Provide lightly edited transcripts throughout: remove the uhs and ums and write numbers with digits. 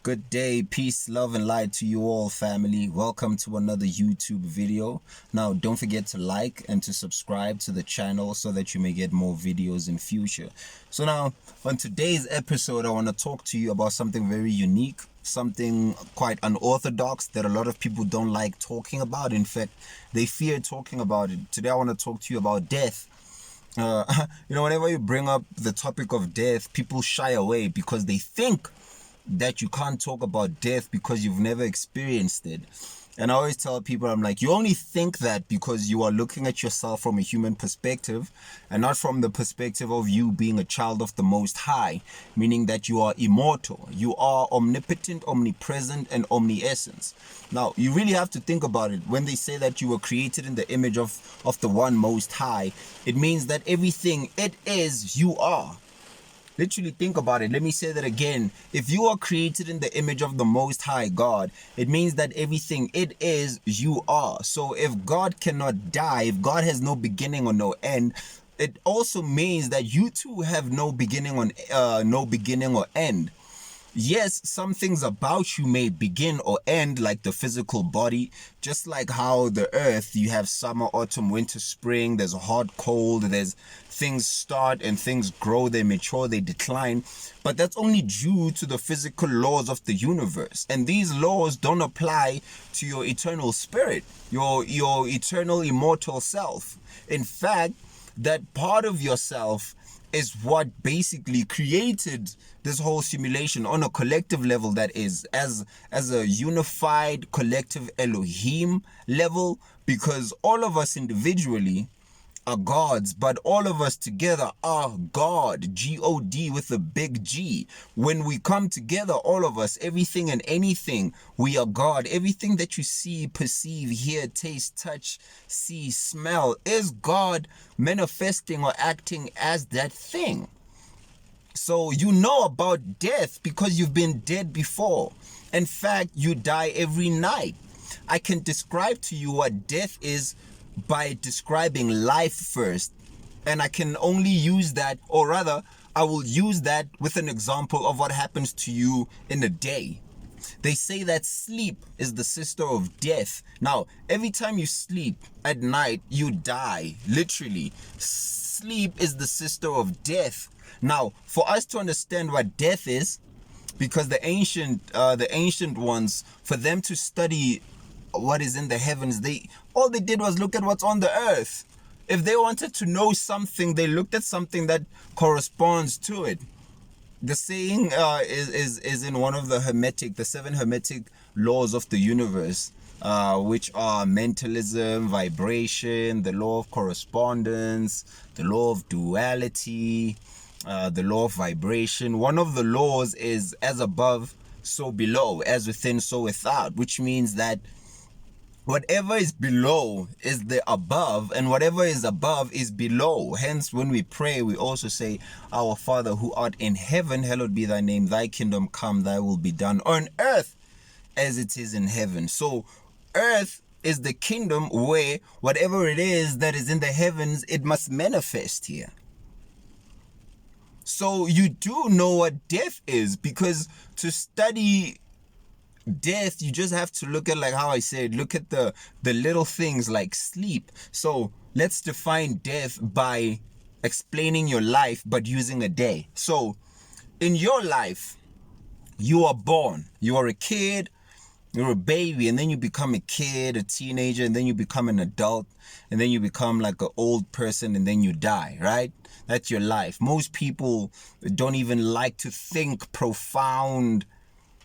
Good day, peace, love, and light to you all, family. Welcome to another YouTube video. Now, don't forget to like and to subscribe to the channel so that you may get more videos in future. So now, on today's episode, I want to talk to you about something very unique, something quite unorthodox that a lot of people don't like talking about. In fact, they fear talking about it. Today, I want to talk to you about death. Whenever you bring up the topic of death, people shy away because they think that you can't talk about death because you've never experienced it. And I always tell people, I'm like, you only think that because you are looking at yourself from a human perspective and not from the perspective of you being a child of the Most High, meaning that you are immortal, you are omnipotent, omnipresent, and omniscience. Now, you really have to think about it. When they say that you were created in the image of the One Most High, it means that everything it is, you are. Literally think about it. Let me say that again. If you are created in the image of the Most High God, it means that everything it is, you are. So if God cannot die, if God has no beginning or no end, it also means that you too have no beginning or end. Yes, some things about you may begin or end, like the physical body, just like how the earth, you have summer, autumn, winter, spring, there's hot, cold, there's things start and things grow, they mature, they decline. But that's only due to the physical laws of the universe. And these laws don't apply to your eternal spirit, your eternal immortal self. In fact, that part of yourself is what basically created this whole simulation on a collective level, that is, as a unified collective Elohim level, because all of us individually are gods, but all of us together are God, G-O-D with a big G. When we come together, all of us, everything and anything, we are God. Everything that you see, perceive, hear, taste, touch, see, smell is God manifesting or acting as that thing. So you know about death because you've been dead before. In fact, you die every night. I can describe to you what death is by describing life first. And I can only use that, or rather, I will use that with an example of what happens to you in a day. They say that sleep is the sister of death. Now, every time you sleep at night, you die. Literally. Sleep is the sister of death. Now, for us to understand what death is, because the ancient ones, for them to study what is in the heavens, all they did was look at what's on the earth. If they wanted to know something, they looked at something that corresponds to it. The saying is in one of the seven hermetic laws of the universe, which are mentalism, vibration, the law of correspondence, the law of duality, the law of vibration. One of the laws is as above, so below, as within, so without, which means that whatever is below is the above, and whatever is above is below. Hence, when we pray, we also say, Our Father who art in heaven, hallowed be thy name, thy kingdom come, thy will be done on earth as it is in heaven. So earth is the kingdom where whatever it is that is in the heavens, it must manifest here. So you do know what death is, because to study death, you just have to look at, like how I said, look at the little things like sleep. So let's define death by explaining your life but using a day. So in your life, you are born, you are a kid, you're a baby, and then you become a kid, a teenager, and then you become an adult, and then you become like an old person, and then you die, right? That's your life. Most people don't even like to think profound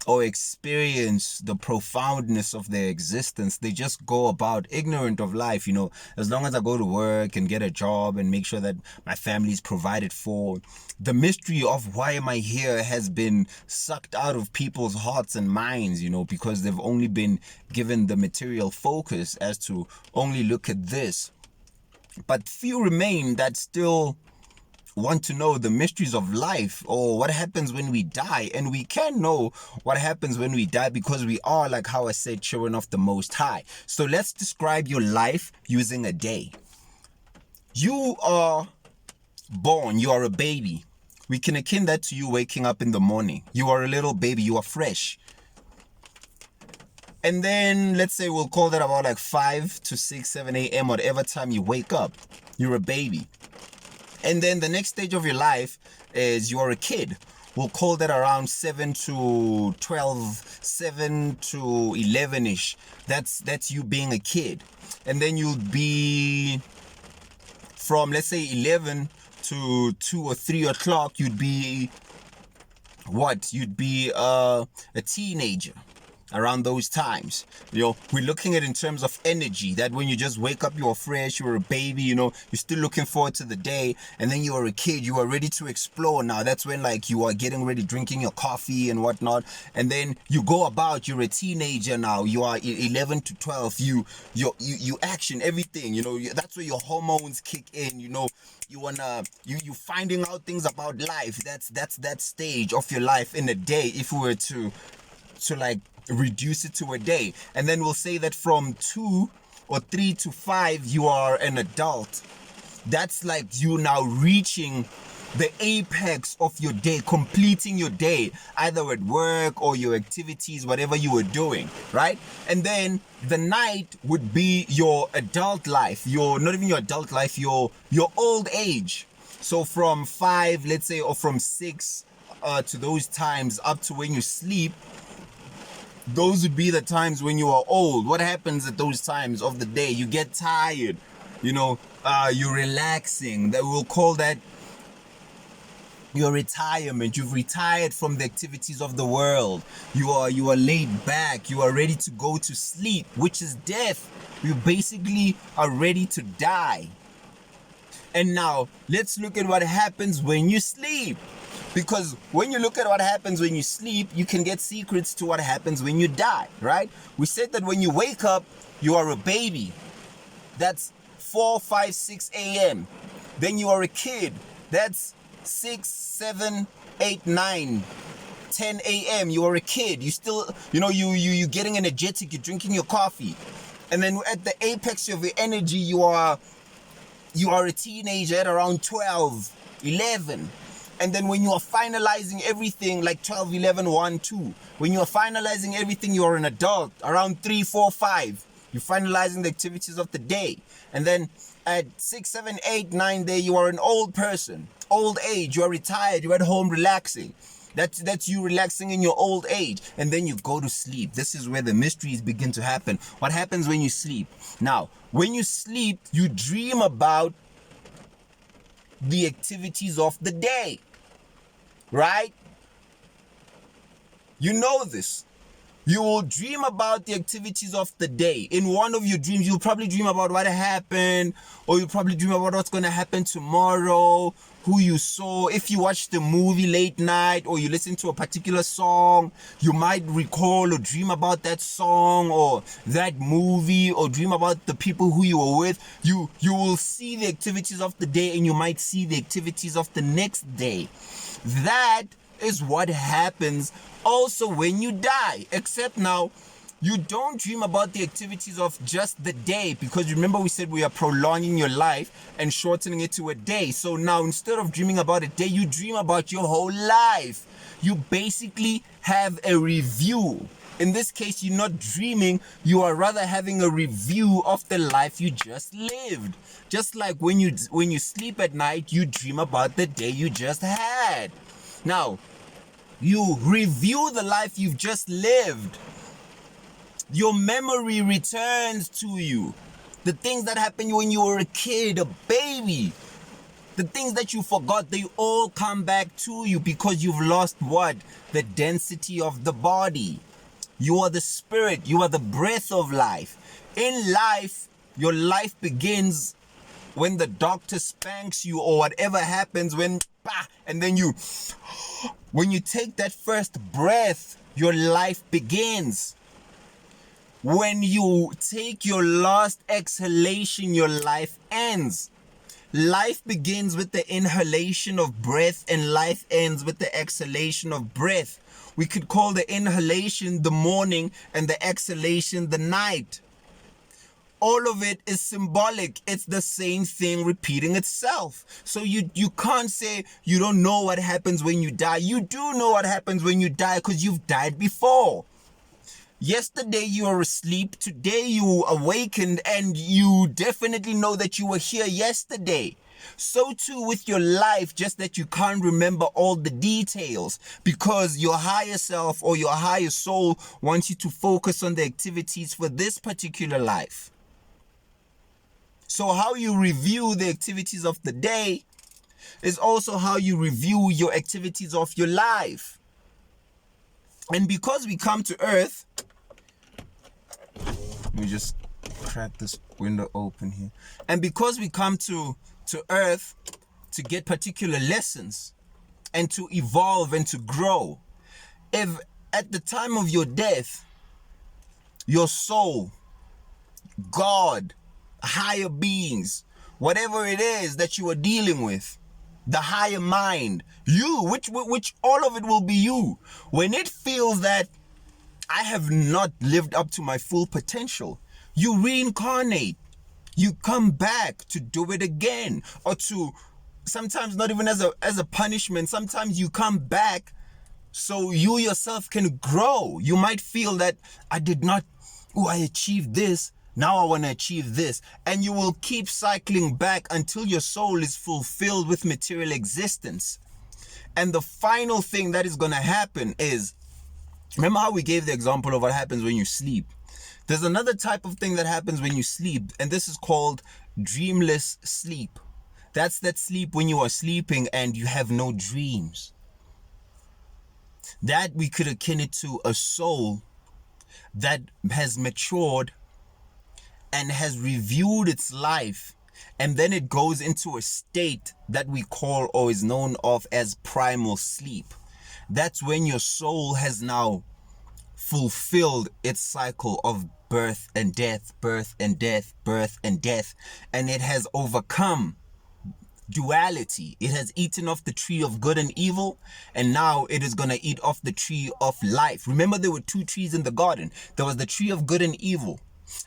or experience the profoundness of their existence. They just go about ignorant of life. As long as I go to work and get a job and make sure that my family is provided for, the mystery of why am I here has been sucked out of people's hearts and minds, because they've only been given the material focus as to only look at this. But few remain that still want to know the mysteries of life, or what happens when we die. And we can know what happens when we die because we are, like how I said, children of the Most High. So let's describe your life using a day. You are born, you are a baby, We can akin that to you waking up in the morning. You are a little baby, you are fresh. And then let's say we'll call that about like 5 to 6, 7 a.m. whatever time you wake up. You're a baby. And then the next stage of your life is you're a kid. We'll call that around 7 to 12, 7 to 11-ish. That's you being a kid. And then you'll be from, let's say, 11 to 2 or 3 o'clock, you'd be what? You'd be a teenager. Around those times, we're looking at in terms of energy, that when you just wake up, you're fresh, you're a baby, you're still looking forward to the day. And then you are a kid, you are ready to explore. Now that's when like you are getting ready, drinking your coffee and whatnot. And then you go about, you're a teenager now, you are 11 to 12, you action everything, that's where your hormones kick in, you wanna you finding out things about life. That's that stage of your life in a day, if we were to like reduce it to a day. And then we'll say that from 2 or 3 to 5 you are an adult. That's like you now reaching the apex of your day, completing your day, either at work or your activities, whatever you were doing, right? And then the night would be your adult life, not even your adult life, your old age. So from 5, let's say, or from 6 to those times up to when you sleep, those would be the times when you are old. What happens at those times of the day? You get tired, you're relaxing. That we'll call that your retirement. You've retired from the activities of the world. You are laid back. You are ready to go to sleep, which is death. You basically are ready to die. And now let's look at what happens when you sleep. Because when you look at what happens when you sleep, you can get secrets to what happens when you die, right? We said that when you wake up, you are a baby. That's 4, 5, 6 a.m. Then you are a kid. That's 6, 7, 8, 9, 10 a.m. You are a kid. You still, you getting energetic. You're drinking your coffee. And then at the apex of your energy, you are a teenager at around 12, 11. And then when you are finalizing everything, like 12, 11, 1, 2, when you are finalizing everything, you are an adult. Around 3, 4, 5, you're finalizing the activities of the day. And then at 6, 7, 8, 9 day, you are an old person. Old age, you are retired, you're at home relaxing. That's you relaxing in your old age. And then you go to sleep. This is where the mysteries begin to happen. What happens when you sleep? Now, when you sleep, you dream about the activities of the day. Right? You know this. You will dream about the activities of the day. In one of your dreams, you'll probably dream about what happened, or you'll probably dream about what's going to happen tomorrow, who you saw. If you watched the movie late night, or you listen to a particular song, you might recall or dream about that song or that movie, or dream about the people who you were with. You will see the activities of the day, and you might see the activities of the next day. That is what happens also when you die, except now you don't dream about the activities of just the day, because remember we said we are prolonging your life and shortening it to a day. So now instead of dreaming about a day, you dream about your whole life. You basically have a review. In this case, you're not dreaming, you are rather having a review of the life you just lived. Just like when you sleep at night, you dream about the day you just had. Now, you review the life you've just lived. Your memory returns to you. The things that happened when you were a kid, a baby, the things that you forgot, they all come back to you because you've lost what? The density of the body. You are the spirit. You are the breath of life. In life, your life begins when the doctor spanks you or whatever happens and then when you take that first breath, your life begins. When you take your last exhalation, your life ends. Life begins with the inhalation of breath and life ends with the exhalation of breath. We could call the inhalation the morning and the exhalation the night. all of it is symbolic. It's the same thing repeating itself. So you can't say you don't know what happens when you die. You do know what happens when you die because you've died before. Yesterday you were asleep, today you awakened, and you definitely know that you were here yesterday. So too with your life, just that you can't remember all the details because your higher self or your higher soul wants you to focus on the activities for this particular life. So how you review the activities of the day is also how you review your activities of your life. And because we come to earth, let me just crack this window open here. And because we come to earth to get particular lessons and to evolve and to grow, if at the time of your death, your soul, God, higher beings, whatever it is that you are dealing with, the higher mind, you, which all of it will be you, when it feels that I have not lived up to my full potential, you reincarnate. You come back to do it again, or to sometimes not even as a punishment. Sometimes you come back so you yourself can grow. You might feel that I achieved this. Now I want to achieve this. And you will keep cycling back until your soul is fulfilled with material existence. And the final thing that is going to happen is, remember how we gave the example of what happens when you sleep? There's another type of thing that happens when you sleep, and this is called dreamless sleep. That's that sleep when you are sleeping and you have no dreams. That we could akin it to a soul that has matured and has reviewed its life, and then it goes into a state that we call or is known of as primal sleep. That's when your soul has now fulfilled its cycle of birth and death, birth and death, birth and death, and it has overcome duality. It has eaten off the tree of good and evil, and now it is going to eat off the tree of life. Remember, there were two trees in the garden. There was the tree of good and evil.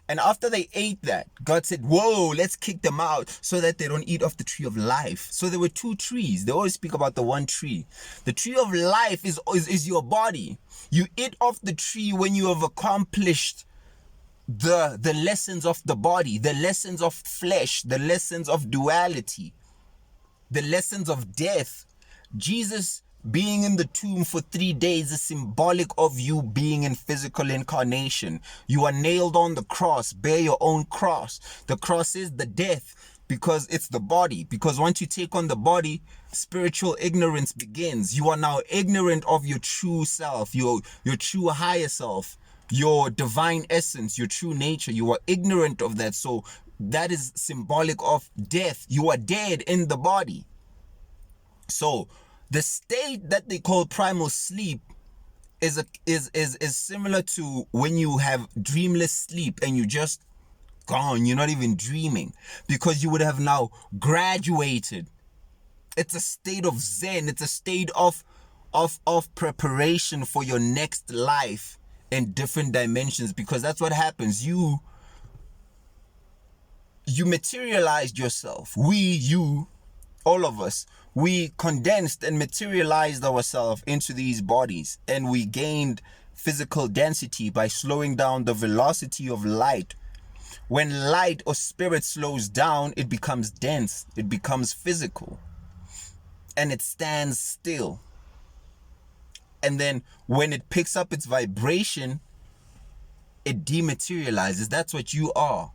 And after they ate that, God said, whoa, let's kick them out so that they don't eat off the tree of life. So there were two trees. They always speak about the one tree. The tree of life is your body. You eat off the tree when you have accomplished the lessons of the body, the lessons of flesh, the lessons of duality, the lessons of death. Jesus being in the tomb for 3 days is symbolic of you being in physical incarnation. You are nailed on the cross. Bear your own cross. The cross is the death because it's the body. Because once you take on the body, spiritual ignorance begins. You are now ignorant of your true self, your true higher self, your divine essence, your true nature. You are ignorant of that. So that is symbolic of death. You are dead in the body. So the state that they call primal sleep is similar to when you have dreamless sleep and you just gone. You're not even dreaming because you would have now graduated. It's a state of Zen. It's a state of preparation for your next life in different dimensions, because that's what happens. You materialized yourself. You, all of us, we condensed and materialized ourselves into these bodies, and we gained physical density by slowing down the velocity of light. When light or spirit slows down, it becomes dense, it becomes physical, and it stands still. And then when it picks up its vibration, it dematerializes. That's what you are.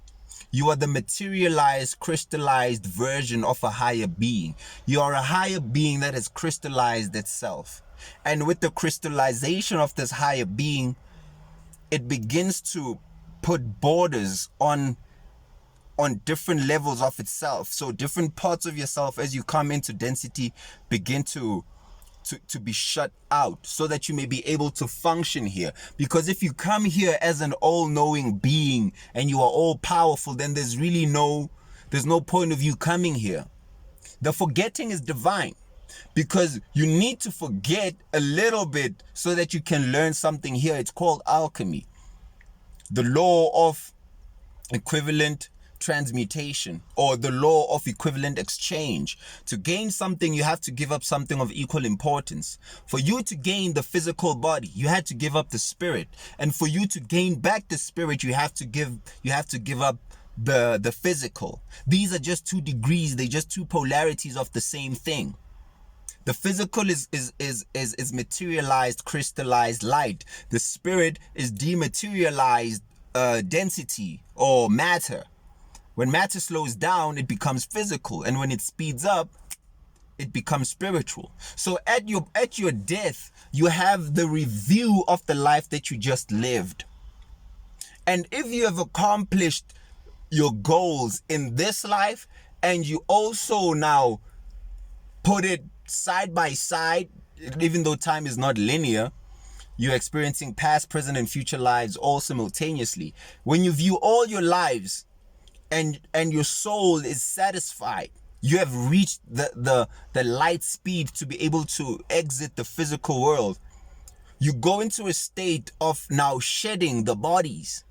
You are the materialized, crystallized version of a higher being. You are a higher being that has crystallized itself. And with the crystallization of this higher being, it begins to put borders on different levels of itself. So different parts of yourself, as you come into density, begin to be shut out so that you may be able to function here. Because if you come here as an all-knowing being and you are all-powerful, then there's no point of you coming here. The forgetting is divine, because you need to forget a little bit so that you can learn something here. It's called alchemy. The law of equivalent transmutation, or the law of equivalent exchange. To gain something, you have to give up something of equal importance. For you to gain the physical body, you had to give up the spirit, and for you to gain back the spirit, you have to give up the physical. These are just two degrees, they're just two polarities of the same thing. The physical is materialized, crystallized light. The spirit is dematerialized density or matter. When matter slows down, it becomes physical, and when it speeds up, it becomes spiritual. So at your death, you have the review of the life that you just lived. And if you have accomplished your goals in this life, and you also now put it side by side, even though time is not linear, you're experiencing past, present, and future lives all simultaneously. When you view all your lives and your soul is satisfied, you have reached the light speed to be able to exit the physical world. You go into a state of now shedding the bodies,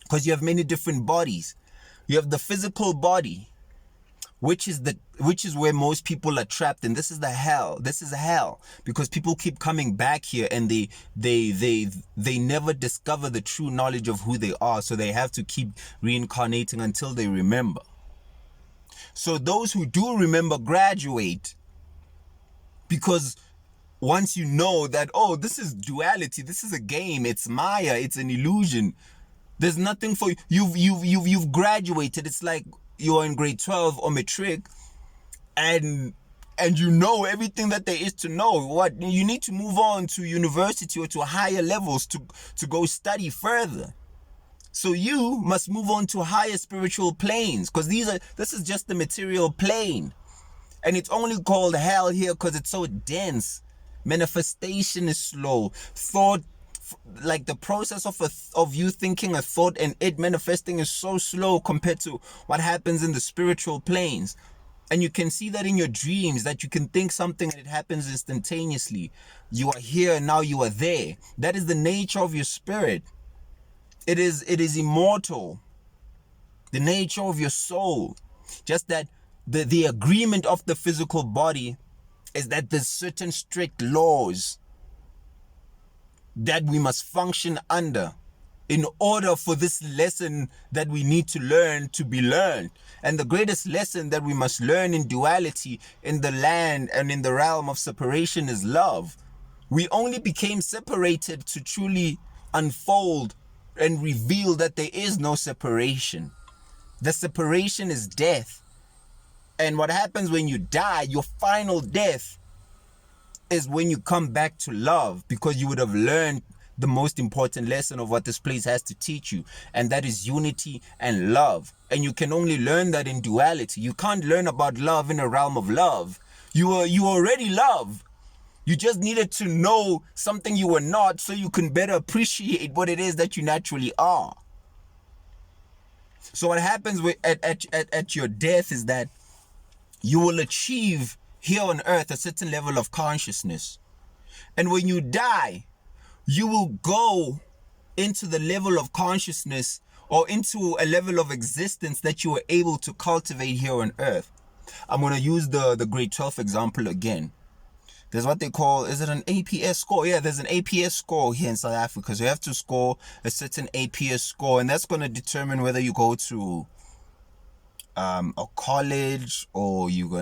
because you have many different bodies. You have the physical body, which is where most people are trapped, and this is hell, because people keep coming back here, and they never discover the true knowledge of who they are, so they have to keep reincarnating until they remember. So those who do remember graduate, because once you know that, oh, this is duality, this is a game, it's Maya, it's an illusion, there's nothing for you. You've graduated. It's like you're in grade 12 or matric, and you know everything that there is to know. What you need to move on to university or to higher levels to go study further. So you must move on to higher spiritual planes, because this is just the material plane, and it's only called hell here because it's so dense. Manifestation is slow. Thought, like the process of you thinking a thought and it manifesting, is so slow compared to what happens in the spiritual planes. And you can see that in your dreams, that you can think something and it happens instantaneously. You are here, now you are there. That is the nature of your spirit. It is immortal. The nature of your soul. Just that the agreement of the physical body is that there's certain strict laws that we must function under in order for this lesson that we need to learn to be learned. And the greatest lesson that we must learn in duality, in the land and in the realm of separation, is love. We only became separated to truly unfold and reveal that there is no separation. The separation is death. And what happens when you die, your final death, is when you come back to love, because you would have learned the most important lesson of what this place has to teach you, and that is unity and love. And you can only learn that in duality. You can't learn about love in a realm of love. You already love. You just needed to know something you were not, so you can better appreciate what it is that you naturally are. So what happens at your death is that you will achieve here on earth a certain level of consciousness. And when you die, you will go into the level of consciousness, or into a level of existence that you were able to cultivate here on earth. I'm going to use the grade 12 example again. There's what they call, is it an APS score? Yeah, there's an APS score here in South Africa. So you have to score a certain APS score, and that's going to determine whether you go to a college, or you're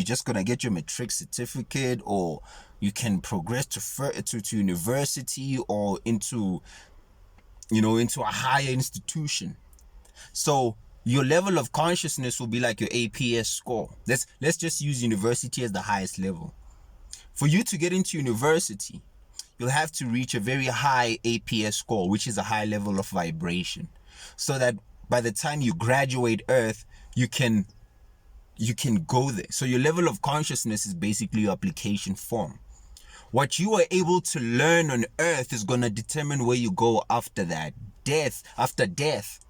just gonna get your matric certificate, or you can progress to university, or into a higher institution. So your level of consciousness will be like your APS score. Let's just use university as the highest level. For you to get into university, you'll have to reach a very high APS score, which is a high level of vibration, so that by the time you graduate Earth, you can go there. So your level of consciousness is basically your application form. What you are able to learn on Earth is going to determine where you go after that, after death.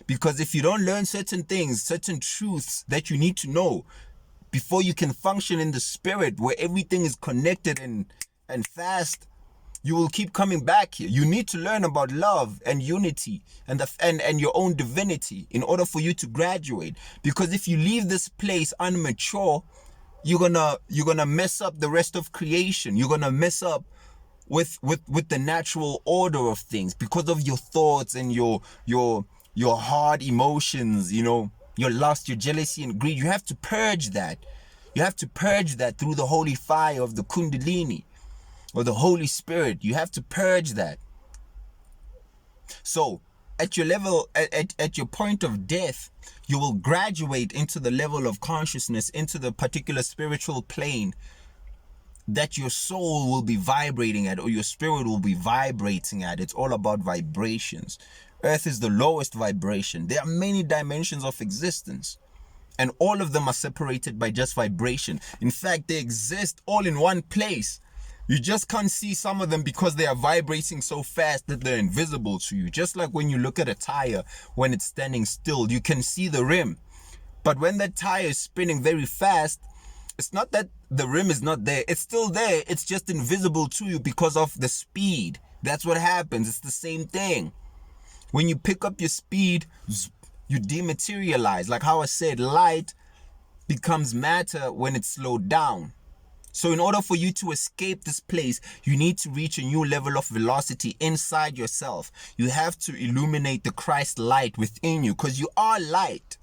Because if you don't learn certain things, certain truths that you need to know before you can function in the spirit, where everything is connected and fast, You will keep coming back here. You need to learn about love and unity and and your own divinity in order for you to graduate. Because if you leave this place unmature, you're gonna mess up the rest of creation. You're gonna mess up with the natural order of things because of your thoughts and your hard emotions, your lust, your jealousy and greed. You have to purge that. You have to purge that through the holy fire of the Kundalini or the Holy Spirit. You have to purge that. So at your level, at your point of death, you will graduate into the level of consciousness, into the particular spiritual plane that your soul will be vibrating at, or your spirit will be vibrating at. It's all about vibrations. Earth is the lowest vibration. There are many dimensions of existence, and all of them are separated by just vibration. In fact, they exist all in one place. You just can't see some of them because they are vibrating so fast that they're invisible to you. Just like when you look at a tire when it's standing still, you can see the rim. But when that tire is spinning very fast, it's not that the rim is not there. It's still there. It's just invisible to you because of the speed. That's what happens. It's the same thing. When you pick up your speed, you dematerialize. Like how I said, light becomes matter when it's slowed down. So in order for you to escape this place, you need to reach a new level of velocity inside yourself. You have to illuminate the Christ light within you, because you are light.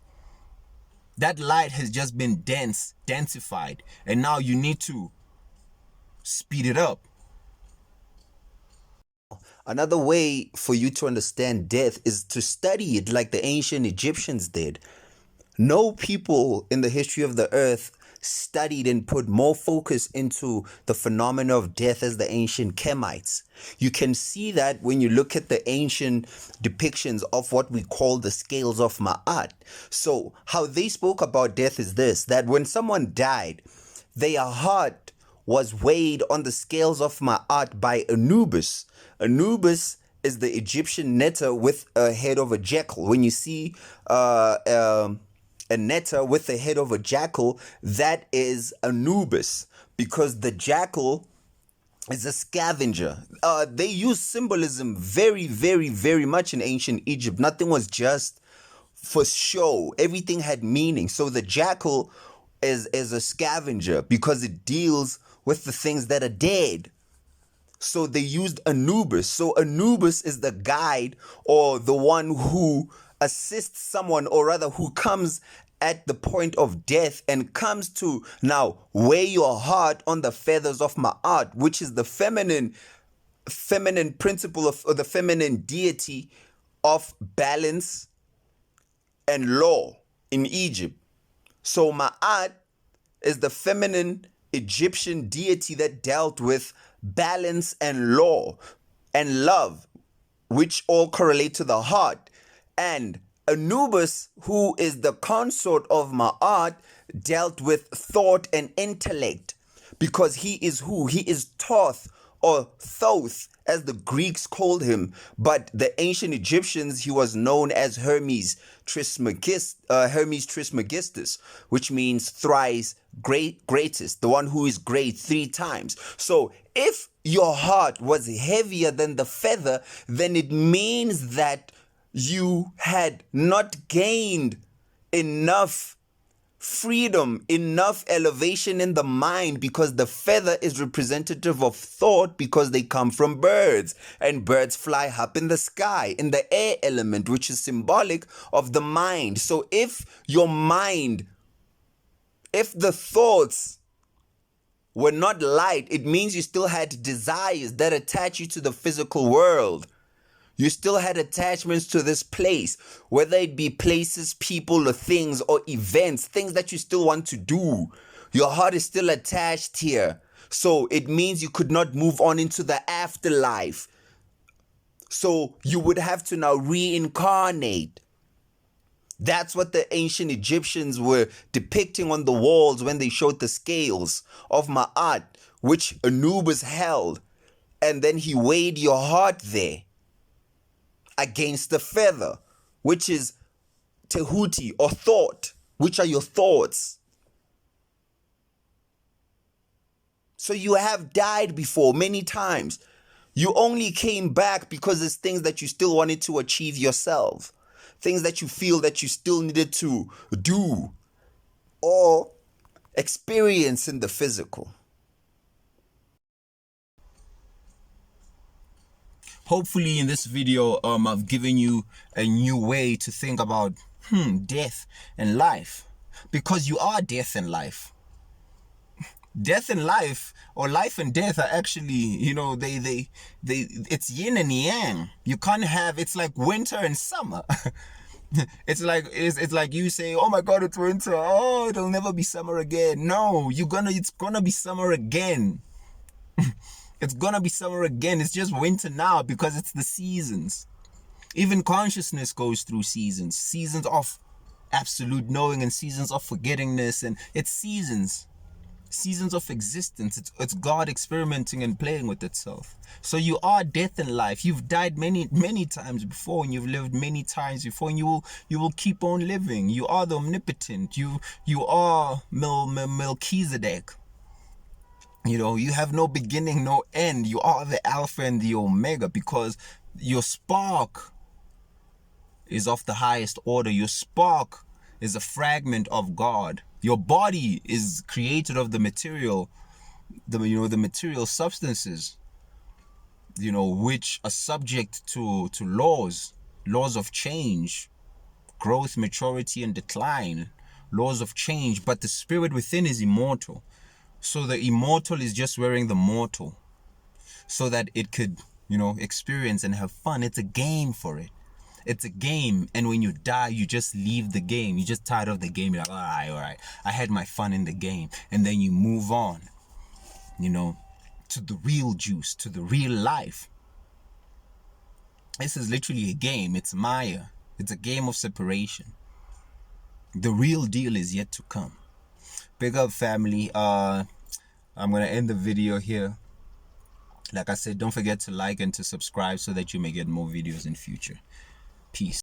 That light has just been densified, and now you need to speed it up. Another way for you to understand death is to study it like the ancient Egyptians did. No people in the history of the earth studied and put more focus into the phenomena of death as the ancient Kemites. You can see that when you look at the ancient depictions of what we call the scales of Ma'at. So how they spoke about death is this, that when someone died, their heart was weighed on the scales of Ma'at by Anubis. Anubis is the Egyptian netter with a head of a jackal. When you see a netter with the head of a jackal, that is Anubis, because the jackal is a scavenger. They use symbolism very, very, very much in ancient Egypt. Nothing was just for show. Everything had meaning. So the jackal is a scavenger because it deals with the things that are dead. So they used Anubis. So Anubis is the guide, or the one who assists someone, or rather who comes at the point of death and comes to now weigh your heart on the feathers of Ma'at, which is the feminine principle of, or the feminine deity of balance and law in Egypt. So Ma'at is the feminine Egyptian deity that dealt with balance and law and love, which all correlate to the heart. And Anubis, who is the consort of Ma'at, dealt with thought and intellect, because he is who? He is Thoth, or Thoth, as the Greeks called him. But the ancient Egyptians, he was known as Hermes Trismegistus, which means thrice greatest, the one who is great 3 times. So if your heart was heavier than the feather, then it means that you had not gained enough freedom, enough elevation in the mind, because the feather is representative of thought, because they come from birds, and birds fly up in the sky in the air element, which is symbolic of the mind. So if your mind, if the thoughts were not light, it means you still had desires that attach you to the physical world. You still had attachments to this place, whether it be places, people, or things, or events, things that you still want to do. Your heart is still attached here. So it means you could not move on into the afterlife. So you would have to now reincarnate. That's what the ancient Egyptians were depicting on the walls when they showed the scales of Ma'at, which Anubis held. And then he weighed your heart there against the feather, which is Tehuti, or thought, which are your thoughts. So you have died before many times. You only came back because there's things that you still wanted to achieve yourself, things that you feel that you still needed to do or experience in the physical. Hopefully in this video I've given you a new way to think about death and life, because you are death and life. Death and life, or life and death, are actually, you know, they it's yin and yang. You can't have, it's like winter and summer. It's like you say, oh my god, it's winter, oh, it'll never be summer again. No, it's gonna be summer again. It's gonna be summer again. It's just winter now because it's the seasons. Even consciousness goes through seasons. Seasons of absolute knowing and seasons of forgettingness, and it's seasons. Seasons of existence. It's God experimenting and playing with itself. So you are death and life. You've died many times before, and you've lived many times before, and you will keep on living. You are the omnipotent. You are Melchizedek. You know, you have no beginning, no end. You are the Alpha and the Omega, because your spark is of the highest order. Your spark is a fragment of God. Your body is created of the material, the material substances, which are subject to laws of change, growth, maturity, and decline, laws of change. But the spirit within is immortal. So the immortal is just wearing the mortal so that it could, experience and have fun. It's a game for it. It's a game. And when you die, you just leave the game. You're just tired of the game. You're like, all right. I had my fun in the game. And then you move on, to the real juice, to the real life. This is literally a game. It's Maya. It's a game of separation. The real deal is yet to come. Big up, family. I'm gonna end the video here. Like I said, don't forget to like and to subscribe so that you may get more videos in future. Peace.